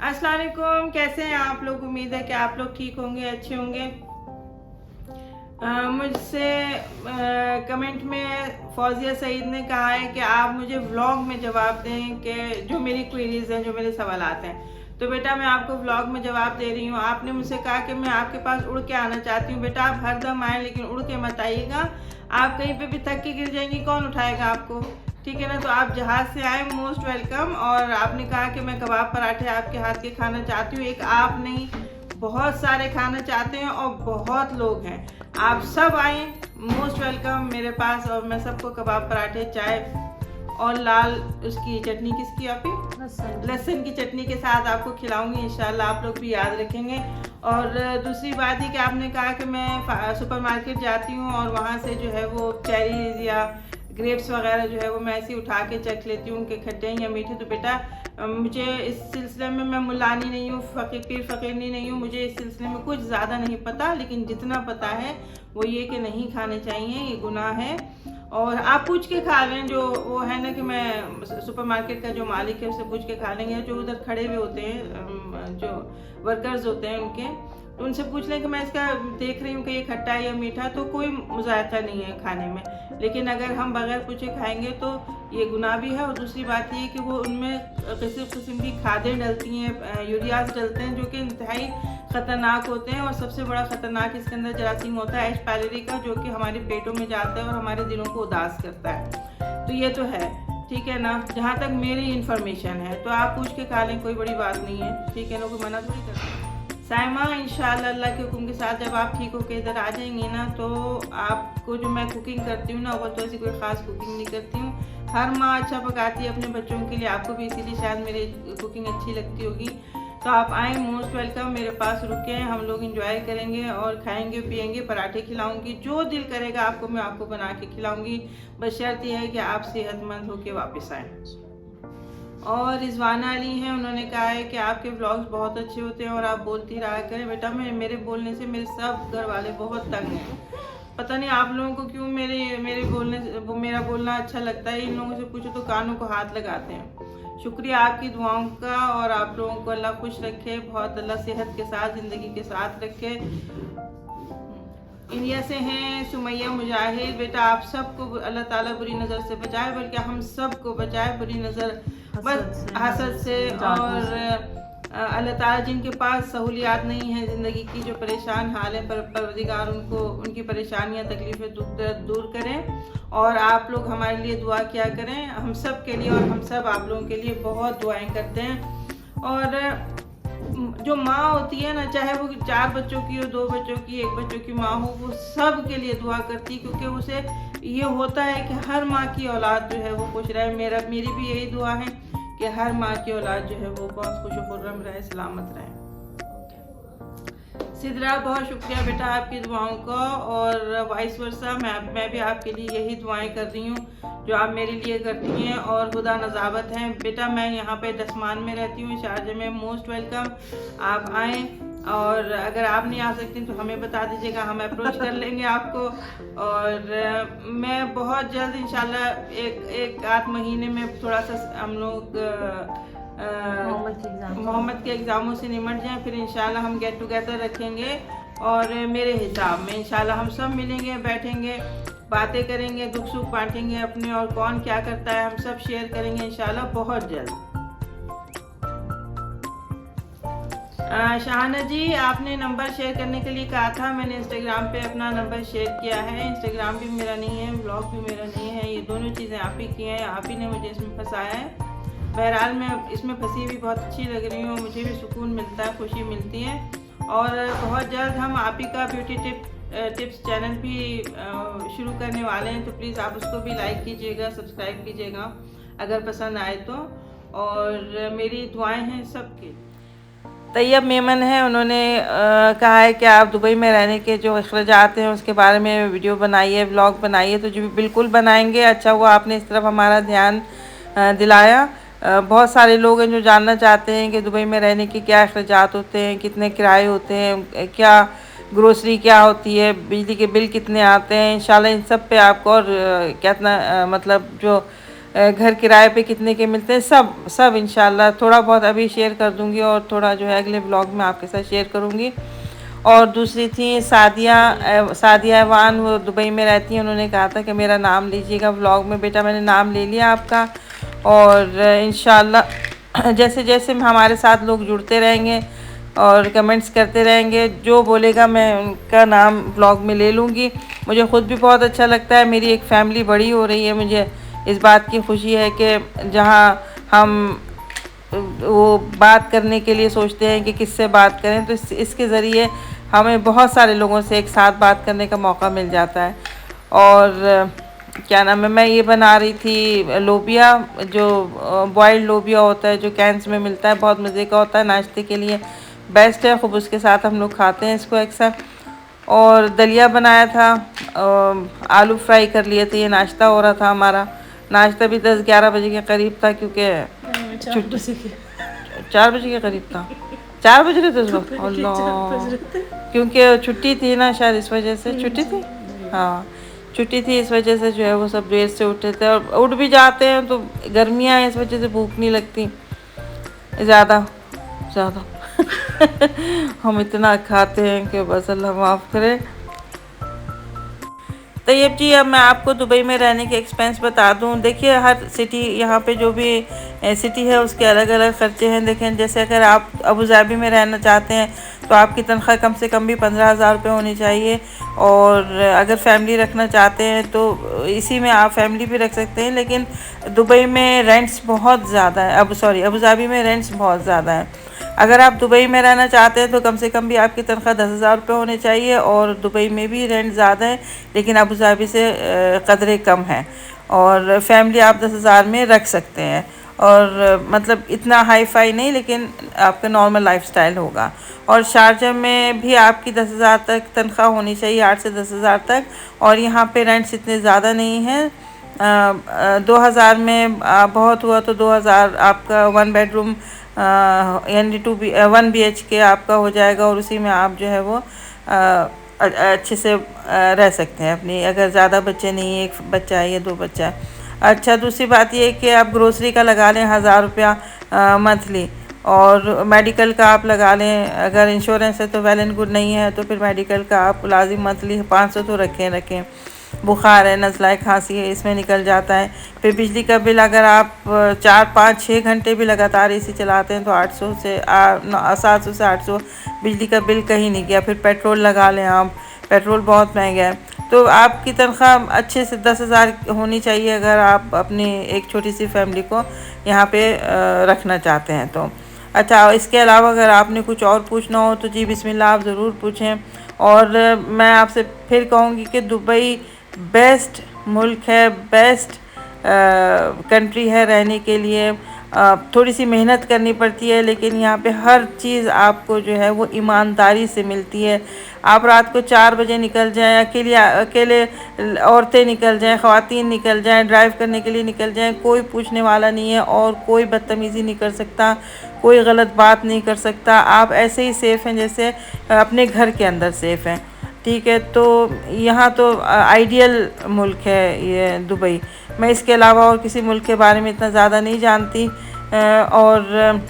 अस्सलाम वालेकुम। कैसे हैं आप लोग? उम्मीद है कि आप लोग ठीक होंगे, अच्छे होंगे। मुझसे कमेंट में फौजिया सईद ने कहा है कि आप मुझे व्लॉग में जवाब दें कि जो मेरी क्वेरीज हैं, जो मेरे सवालात हैं। तो बेटा मैं आपको व्लॉग में जवाब दे रही हूँ। आपने मुझसे कहा कि मैं आपके पास उड़ के आना चाहती हूँ। बेटा आप हर दम आए, लेकिन उड़ के मत आइएगा। आप कहीं पे भी थक के गिर जाएंगी, कौन उठाएगा आपको? ठीक है ना? तो आप जहाज़ से आए, मोस्ट वेलकम। और आपने कहा कि मैं कबाब पराठे आपके हाथ के खाना चाहती हूँ। एक आप नहीं, बहुत सारे खाना चाहते हैं और बहुत लोग हैं। आप सब आए, मोस्ट वेलकम मेरे पास। और मैं सबको कबाब पराठे, चाय और लाल उसकी चटनी, किसकी आप ही, लहसुन की चटनी के साथ आपको खिलाऊंगी। इंशाल्लाह आप लोग भी याद रखेंगे। और दूसरी बात ही कि आपने कहा कि मैं सुपरमार्केट जाती हूँ और वहाँ से जो है वो चेरीज या ग्रेप्स वगैरह जो है वो मैं ऐसे उठा के चख लेती हूँ कि खट्टे हैं या मीठे। तो बेटा मुझे इस सिलसिले में, मैं मुलानी नहीं हूँ, पीर फ़कीरनी नहीं हूँ, मुझे इस सिलसिले में कुछ ज़्यादा नहीं पता। लेकिन जितना पता है वो ये कि नहीं खाने चाहिए, ये गुनाह है। और आप पूछ के खा लें, जो वो है ना कि मैं सुपरमार्केट का जो मालिक है उससे पूछ के खा लेंगे। जो उधर खड़े हुए होते हैं, जो वर्कर्स होते हैं उनके, तो उनसे पूछ लें कि मैं इसका देख रही हूँ कि ये खट्टा है या मीठा, तो कोई मुज़ायका नहीं है खाने में। लेकिन अगर हम बगैर पूछे खाएंगे तो ये गुनाह भी है। और दूसरी बात ये कि वो उनमें किसी किस्म की खादें डलती हैं, यूरियाज डलते हैं, जो कि इंतहाई ख़तरनाक होते हैं। और सबसे बड़ा ख़तरनाक इसके अंदर जरासीम होता है एच पायलरी का, जो कि हमारे पेटों में जाता है और हमारे दिलों को उदास करता है। तो ये तो है, ठीक है ना, जहाँ तक मेरी इन्फॉर्मेशन है। तो आप पूछ के खा लें, कोई बड़ी बात नहीं है, ठीक है ना, कोई मना थोड़ी करता। साइमा इंशाल्लाह अल्लाह के हुक्म के साथ जब आप ठीक होकर इधर आ जाएंगी ना, तो आपको जो मैं कुकिंग करती हूँ ना, वो तो ऐसी कोई ख़ास कुकिंग नहीं करती हूँ। हर माँ अच्छा पकाती है अपने बच्चों के लिए, आपको भी इसीलिए शायद मेरी कुकिंग अच्छी लगती होगी। तो आप आएँ, मोस्ट वेलकम, मेरे पास रुके, हम लोग इंजॉय करेंगे और खाएंगे पिएंगे। पराठे खिलाऊंगी, जो दिल करेगा आपको मैं आपको बना के खिलाऊंगी। बस शर्त यह है कि आप सेहतमंद होकर वापस आएँ। और रिजवाना अली हैं, उन्होंने कहा है कि आपके व्लॉग्स बहुत अच्छे होते हैं और आप बोलती रहा करें। बेटा मेरे बोलने से मेरे सब घर वाले बहुत तंग हैं। पता नहीं आप लोगों को क्यों मेरे बोलने से, वो मेरा बोलना अच्छा लगता है। इन लोगों से पूछो तो कानों को हाथ लगाते हैं। शुक्रिया आपकी दुआओं का। और आप लोगों को अल्लाह खुश रखे, बहुत अल्लाह सेहत के साथ, ज़िंदगी के साथ रखे। इंडिया से हैं सुमैया मुजाहिद। बेटा आप सबको अल्लाह ताला बुरी नज़र से बचाए, बल्कि हम सबको बचाए बुरी नज़र, बस हसद से। और अल्लाह ताला जिनके पास सहूलियात नहीं है ज़िंदगी की, जो परेशान हाल है, परवरदिगार उनको उनकी परेशानियां तकलीफ़ें दुख दर्द दूर करें। और आप लोग हमारे लिए दुआ किया करें, हम सब के लिए। और हम सब आप लोगों के लिए बहुत दुआएं करते हैं। और जो माँ होती है ना, चाहे वो 4 बच्चों की हो, 2 बच्चों की, 1 बच्चों की माँ हो, वो सब के लिए दुआ करती, क्योंकि उसे ये होता है कि हर माँ की औलाद जो है वो खुश रहे। मेरी भी यही दुआ है कि हर माँ की औलाद जो है वो बहुत खुश खुर्रम रहे, सलामत रहे। सिद्रा बहुत शुक्रिया बेटा आपकी दुआओं का। और वाइस वर्सा, मैं भी आपके लिए यही दुआएं कर रही हूँ जो आप मेरे लिए करती हैं। और खुदा नज़ावत हैं बेटा, मैं यहाँ पे दसमान में रहती हूँ, शारजा में। मोस्ट वेलकम, आप आएँ। और अगर आप नहीं आ सकती तो हमें बता दीजिएगा, हम अप्रोच कर लेंगे आपको। और मैं बहुत जल्द इंशाल्लाह एक आध महीने में थोड़ा सा हम लोग मोहम्मद के एग्ज़ामों से निमट जाएं, फिर इंशाल्लाह हम गेट टुगेदर रखेंगे। और मेरे हिसाब में इंशाल्लाह हम सब मिलेंगे, बैठेंगे, बातें करेंगे, दुख सुख बांटेंगे अपने, और कौन क्या करता है हम सब शेयर करेंगे इंशाल्लाह बहुत जल्द। शाहाना जी, आपने नंबर शेयर करने के लिए कहा था, मैंने इंस्टाग्राम पे अपना नंबर शेयर किया है। इंस्टाग्राम भी मेरा नहीं है, ब्लॉग भी मेरा नहीं है, ये दोनों चीज़ें आप ही की हैं, आप ही ने मुझे इसमें फंसाया है। बहरहाल मैं इसमें फंसी भी बहुत अच्छी लग रही हूँ, मुझे भी सुकून मिलता है, खुशी मिलती है। और बहुत जल्द हम आप ही का ब्यूटी टिप्स चैनल भी शुरू करने वाले हैं, तो प्लीज़ आप उसको भी लाइक कीजिएगा, सब्सक्राइब कीजिएगा अगर पसंद आए तो। और मेरी दुआएं हैं सबके। तैयब मेमन है, उन्होंने कहा है कि आप दुबई में रहने के जो अखराजात हैं उसके बारे में वीडियो बनाइए, व्लॉग बनाइए। तो जी बिल्कुल बनाएंगे। अच्छा हुआ आपने इस तरफ हमारा ध्यान दिलाया। बहुत सारे लोग हैं जो जानना चाहते हैं कि दुबई में रहने के क्या अखराजात होते हैं, कितने किराए होते हैं, क्या ग्रोसरी क्या होती है, बिजली के बिल कितने आते हैं। इंशाल्लाह इन सब पे आपको, और कितना मतलब जो घर किराए पे कितने के मिलते हैं, सब सब इंशाल्लाह थोड़ा बहुत अभी शेयर कर दूंगी और थोड़ा जो है अगले ब्लॉग में आपके साथ शेयर करूंगी। और दूसरी थी सादिया ऐवान, वो दुबई में रहती हैं। उन्होंने कहा था कि मेरा नाम लीजिएगा व्लॉग में। बेटा मैंने नाम ले लिया आपका, और इंशाल्लाह जैसे जैसे हमारे साथ लोग जुड़ते रहेंगे और कमेंट्स करते रहेंगे, जो बोलेगा मैं उनका नाम व्लॉग में ले लूँगी। मुझे ख़ुद भी बहुत अच्छा लगता है, मेरी एक फ़ैमिली बड़ी हो रही है। मुझे इस बात की खुशी है कि जहाँ हम वो बात करने के लिए सोचते हैं कि किससे बात करें, तो इसके ज़रिए हमें बहुत सारे लोगों से एक साथ बात करने का मौका मिल जाता है। और क्या नाम है, मैं ये बना रही थी लोबिया, जो बॉइल्ड लोबिया होता है जो कैंस में मिलता है, बहुत मज़े का होता है, नाश्ते के लिए बेस्ट है। खूब उसके साथ हम लोग खाते हैं इसको अक्सर। और दलिया बनाया था, आलू फ्राई कर लिए थे। ये नाश्ता हो रहा था हमारा। नाश्ता भी 10-11 बजे के करीब था, क्योंकि 4 बजे के करीब था। 4 बज रहे थे उस वक्त, अल्लाह, क्योंकि छुट्टी थी ना, शायद इस वजह से छुट्टी थी। हाँ छुट्टी थी, इस वजह से जो है वो सब देर से उठे थे। और उठ भी जाते हैं तो गर्मियाँ हैं, इस वजह से भूख नहीं लगती ज़्यादा ज़्यादा हम इतना खाते हैं कि बस अल्लाह माफ़ करे। तैयब जी, अब मैं आपको दुबई में रहने के एक्सपेंस बता दूं। देखिए हर सिटी, यहाँ पे जो भी सिटी है उसके अलग अलग ख़र्चे हैं। देखें, जैसे अगर आप अबू धाबी में रहना चाहते हैं तो आपकी तनख्वाह कम से कम भी 15,000 रुपये होनी चाहिए। और अगर फैमिली रखना चाहते हैं तो इसी में आप फैमिली भी रख सकते हैं, लेकिन दुबई में रेंट्स बहुत ज़्यादा है। अबू धाबी में रेंट्स बहुत ज़्यादा है। अगर आप दुबई में रहना चाहते हैं तो कम से कम भी आपकी तनख्वाह 10,000 रुपये होने चाहिए। और दुबई में भी रेंट ज़्यादा है, लेकिन अबू धाबी से कदरे कम है। और फैमिली आप 10,000 में रख सकते हैं। और मतलब इतना हाई फाई नहीं, लेकिन आपका नॉर्मल लाइफस्टाइल होगा। और शारजा में भी आपकी 10,000 तक तनख्वाह होनी चाहिए, 8 से 10,000 तक। और यहाँ पे रेंट्स इतने ज़्यादा नहीं हैं। 2,000 में बहुत हुआ तो 2,000 आपका 1 बेडरूम यानी 1 BHK आपका हो जाएगा। और उसी में आप जो है वो अच्छे से रह सकते हैं अपनी, अगर ज़्यादा बच्चे नहीं, एक बच्चा है या 2 बच्चा है। अच्छा, दूसरी बात ये है कि आप ग्रोसरी का लगा लें 1,000 रुपया मंथली। और मेडिकल का आप लगा लें, अगर इंश्योरेंस है तो वेल एंड गुड, नहीं है तो फिर मेडिकल का आप लाजिम मंथली 500 तो रखें। बुखार है, नज़ला खांसी है, इसमें निकल जाता है। फिर बिजली का बिल अगर आप 4-5-6 घंटे भी लगातार एसी चलाते हैं तो 700 से 800 बिजली का बिल कहीं नहीं गया। फिर पेट्रोल लगा लें आप, पेट्रोल बहुत महंगा है। तो आपकी तनख्वाह अच्छे से 10,000 होनी चाहिए अगर आप अपनी एक छोटी सी फैमिली को यहाँ पे रखना चाहते हैं तो। अच्छा, इसके अलावा अगर आपने कुछ और पूछना हो तो जी बिस्मिल्लाह, आप ज़रूर पूछें। और मैं आपसे फिर कहूँगी कि दुबई बेस्ट मुल्क है, बेस्ट कंट्री है रहने के लिए। थोड़ी सी मेहनत करनी पड़ती है, लेकिन यहाँ पे हर चीज़ आपको जो है वो ईमानदारी से मिलती है। आप रात को 4 बजे निकल जाएं, अकेले औरतें निकल जाएं, ख़वातीन निकल जाएं, ड्राइव करने के लिए निकल जाएं, कोई पूछने वाला नहीं है और कोई बदतमीज़ी नहीं कर सकता, कोई गलत बात नहीं कर सकता। आप ऐसे ही सेफ़ हैं जैसे अपने घर के अंदर सेफ़ हैं। ठीक है, तो यहाँ तो आइडियल मुल्क है ये दुबई। मैं इसके अलावा और किसी मुल्क के बारे में इतना ज़्यादा नहीं जानती। और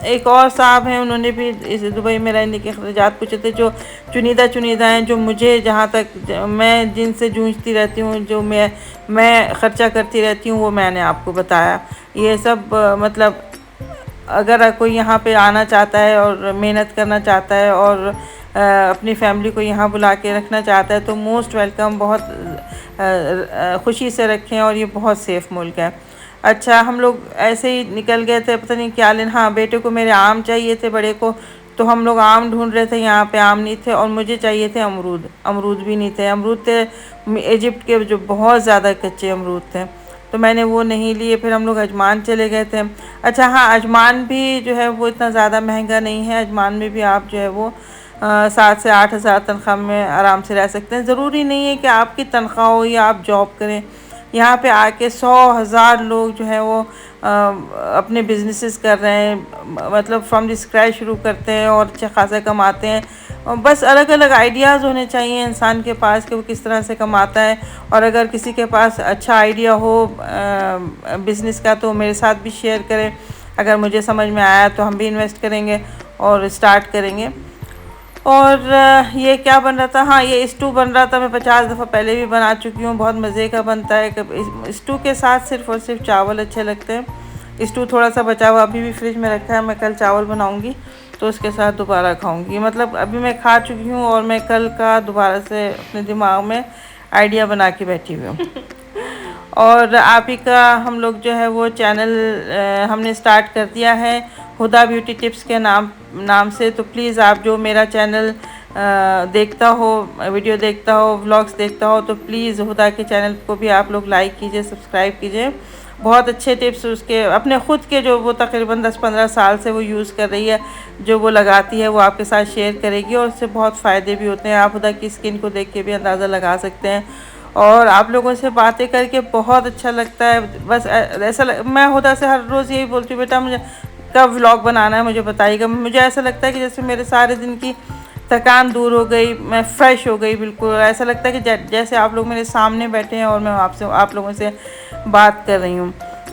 एक और साहब हैं, उन्होंने भी इस दुबई में रहने के अखराजात पूछे थे, जो चुनीदा हैं, जो मुझे जहाँ तक मैं जिनसे जूझती रहती हूँ, जो मैं ख़र्चा करती रहती हूँ, वो मैंने आपको बताया। ये सब मतलब अगर कोई यहाँ पे आना चाहता है और मेहनत करना चाहता है और अपनी फैमिली को यहाँ बुला के रखना चाहता है तो मोस्ट वेलकम, बहुत खुशी से रखें। और ये बहुत सेफ़ मुल्क है। अच्छा, हम लोग ऐसे ही निकल गए थे, पता नहीं क्या लेना। हाँ, बेटे को मेरे आम चाहिए थे, बड़े को, तो हम लोग आम ढूंढ रहे थे। यहाँ पे आम नहीं थे और मुझे चाहिए थे अमरूद भी नहीं थे। अमरूद थे इजिप्ट के, जो बहुत ज़्यादा कच्चे अमरूद थे, तो मैंने वो नहीं लिए। फिर हम लोग अजमान चले गए थे। अच्छा हाँ, अजमान भी जो है वो इतना ज़्यादा महंगा नहीं है। अजमान में भी आप जो है वो 7 से 8 हज़ार तनख्वाह में आराम से रह सकते हैं। ज़रूरी नहीं है कि आपकी तनख्वाह हो या आप जॉब करें। यहाँ पे आके 100,000 लोग जो है वो अपने बिजनेसेस कर रहे हैं, मतलब फ्रॉम द स्क्रैच शुरू करते हैं और अच्छा खासा कमाते हैं। बस अलग अलग आइडियाज़ होने चाहिए इंसान के पास कि वो किस तरह से कमाता है। और अगर किसी के पास अच्छा आइडिया हो बिज़नेस का तो मेरे साथ भी शेयर करें। अगर मुझे समझ में आया तो हम भी इन्वेस्ट करेंगे और स्टार्ट करेंगे। और ये क्या बन रहा था, हाँ ये स्टू बन रहा था, मैं 50 दफ़ा पहले भी बना चुकी हूँ, बहुत मज़े का बनता है। स्टू के साथ सिर्फ़ और सिर्फ चावल अच्छे लगते हैं। स्टू थोड़ा सा बचा हुआ अभी भी फ्रिज में रखा है, मैं कल चावल बनाऊँगी तो उसके साथ दोबारा खाऊंगी। मतलब अभी मैं खा चुकी हूँ और मैं कल का दोबारा से अपने दिमाग में आइडिया बना के बैठी हुई हूँ। और आप ही का हम लोग जो है वो चैनल हमने स्टार्ट कर दिया है हुदा ब्यूटी टिप्स के नाम से। तो प्लीज़ आप जो मेरा चैनल देखता हो, वीडियो देखता हो, व्लॉग्स देखता हो, तो प्लीज़ हुदा के चैनल को भी आप लोग लाइक कीजिए, सब्सक्राइब कीजिए। बहुत अच्छे टिप्स उसके अपने ख़ुद के जो वो तकरीबन 10-15 साल से वो यूज़ कर रही है, जो वो लगाती है वो आपके साथ शेयर करेगी और उससे बहुत फ़ायदे भी होते हैं। आप हुदा की स्किन को देख के भी अंदाज़ा लगा सकते हैं। और आप लोगों से बातें करके बहुत अच्छा लगता है। बस ऐसा मैं हुदा से हर रोज़ यही बोलती हूँ, बेटा मुझे कब व्लॉग बनाना है मुझे बताइएगा। मुझे ऐसा लगता है कि जैसे मेरे सारे दिन की थकान दूर हो गई, मैं फ़्रेश हो गई बिल्कुल। ऐसा लगता है कि जैसे आप लोग मेरे सामने बैठे हैं और मैं आप लोगों से बात कर रही हूँ।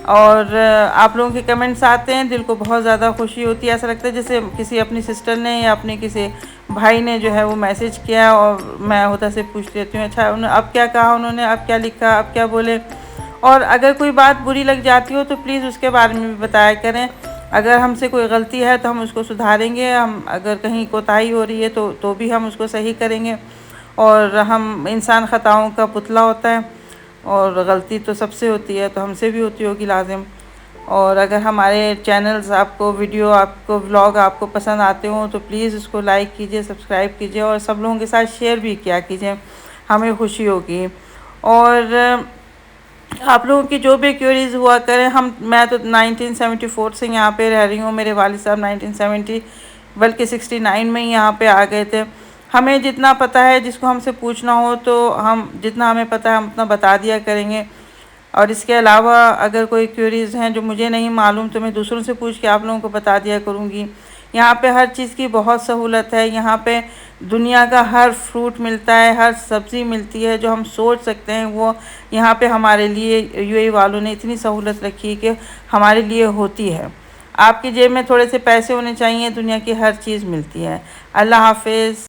और आप लोगों के कमेंट्स आते हैं, दिल को बहुत ज़्यादा खुशी होती है। ऐसा लगता है जैसे किसी अपनी सिस्टर ने या अपने किसी भाई ने जो है वो मैसेज किया और मैं हुदा से पूछ लेती हूँ अच्छा उन्होंने अब क्या कहा, उन्होंने अब क्या लिखा, अब क्या बोले। और अगर कोई बात बुरी लग जाती हो तो प्लीज़ उसके बारे में भी बताया करें। अगर हमसे कोई गलती है तो हम उसको सुधारेंगे, हम अगर कहीं कोताही हो रही है तो भी हम उसको सही करेंगे। और हम इंसान ख़ताओं का पुतला होता है और गलती तो सबसे होती है, तो हमसे भी होती होगी लाजिम। और अगर हमारे चैनल्स आपको वीडियो आपको व्लॉग आपको पसंद आते हो तो प्लीज़ उसको लाइक कीजिए, सब्सक्राइब कीजिए और सब लोगों के साथ शेयर भी किया कीजिए, हमें खुशी होगी। और आप लोगों की जो भी क्वेरीज़ हुआ करें, मैं तो 1974 से यहाँ पे रह रही हूँ। मेरे वालिद साहब 1970 बल्कि 69 में ही यहाँ पे आ गए थे। हमें जितना पता है, जिसको हमसे पूछना हो तो हम जितना हमें पता है हम उतना बता दिया करेंगे। और इसके अलावा अगर कोई क्वेरीज़ हैं जो मुझे नहीं मालूम तो मैं दूसरों से पूछ के आप लोगों को बता दिया करूँगी। यहाँ पे हर चीज़ की बहुत सहूलत है। यहाँ पे दुनिया का हर फ्रूट मिलता है, हर सब्ज़ी मिलती है, जो हम सोच सकते हैं वो यहाँ पे हमारे लिए यूएई वालों ने इतनी सहूलत रखी है कि हमारे लिए होती है। आपकी जेब में थोड़े से पैसे होने चाहिए, दुनिया की हर चीज़ मिलती है। अल्लाह हाफ़िज़।